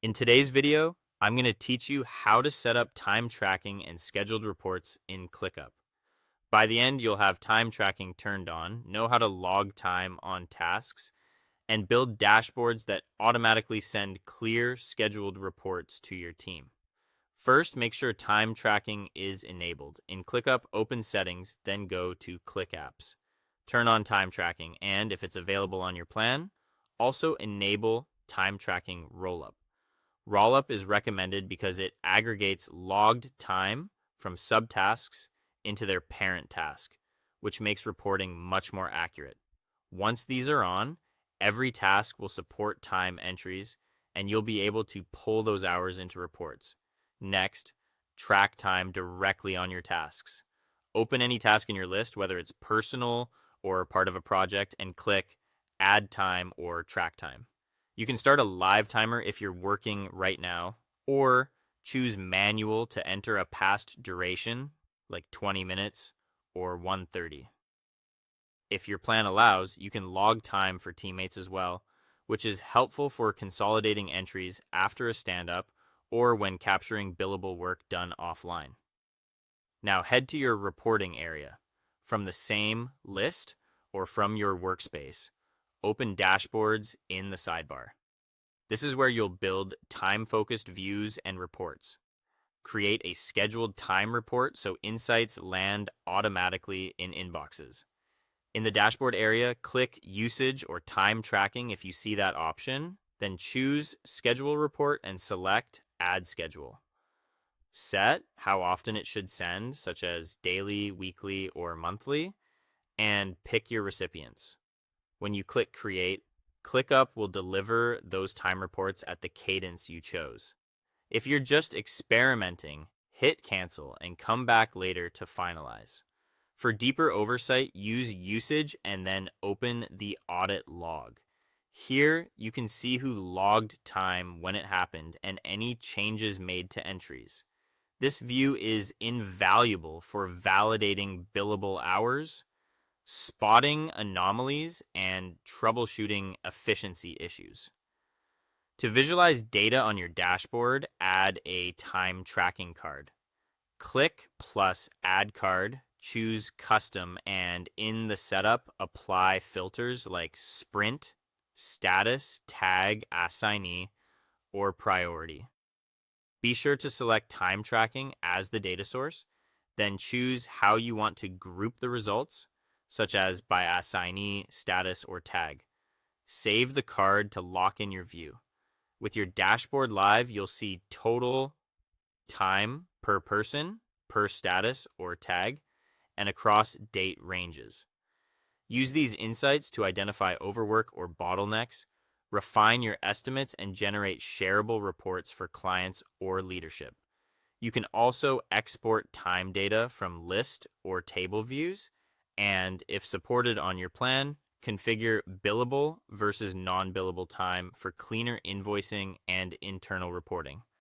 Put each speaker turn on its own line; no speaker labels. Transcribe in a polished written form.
In today's video, I'm going to teach you how to set up time tracking and scheduled reports in Clickup. By the end, you'll have time tracking turned on, know how to log time on tasks, and build dashboards that automatically send clear, scheduled reports to your team. First, make sure time tracking is enabled. In Clickup, open Settings, then go to Click Apps. Turn on time tracking, and if it's available on your plan, also enable time tracking rollup. Rollup is recommended because it aggregates logged time from subtasks into their parent task, which makes reporting much more accurate. Once these are on, every task will support time entries, and you'll be able to pull those hours into reports. Next, track time directly on your tasks. Open any task in your list, whether it's personal or part of a project, and click Add Time or Track Time. You can start a live timer if you're working right now, or choose manual to enter a past duration, like 20 minutes or 130. If your plan allows, you can log time for teammates as well, which is helpful for consolidating entries after a stand-up or when capturing billable work done offline. Now head to your reporting area. From the same list or from your workspace, open dashboards in the sidebar. This is where you'll build time-focused views and reports. Create a scheduled time report so insights land automatically in inboxes. In the dashboard area, click Usage or Time Tracking if you see that option, then choose Schedule Report and select Add Schedule. Set how often it should send, such as daily, weekly, or monthly, and pick your recipients. When you click Create, Clickup will deliver those time reports at the cadence you chose. If you're just experimenting, hit Cancel and come back later to finalize. For deeper oversight, use Usage and then open the Audit Log. Here, you can see who logged time when it happened and any changes made to entries. This view is invaluable for validating billable hours, spotting anomalies, and troubleshooting efficiency issues. To visualize data on your dashboard, add a time tracking card. Click plus Add Card, choose Custom, and in the setup, apply filters like Sprint, Status, Tag, Assignee, or Priority. Be sure to select time tracking as the data source, then choose how you want to group the results, such as by assignee, status, or tag. Save the card to lock in your view. With your dashboard live, you'll see total time per person, per status or tag, and across date ranges. Use these insights to identify overwork or bottlenecks, refine your estimates, and generate shareable reports for clients or leadership. You can also export time data from list or table views, and if supported on your plan, configure billable versus non-billable time for cleaner invoicing and internal reporting.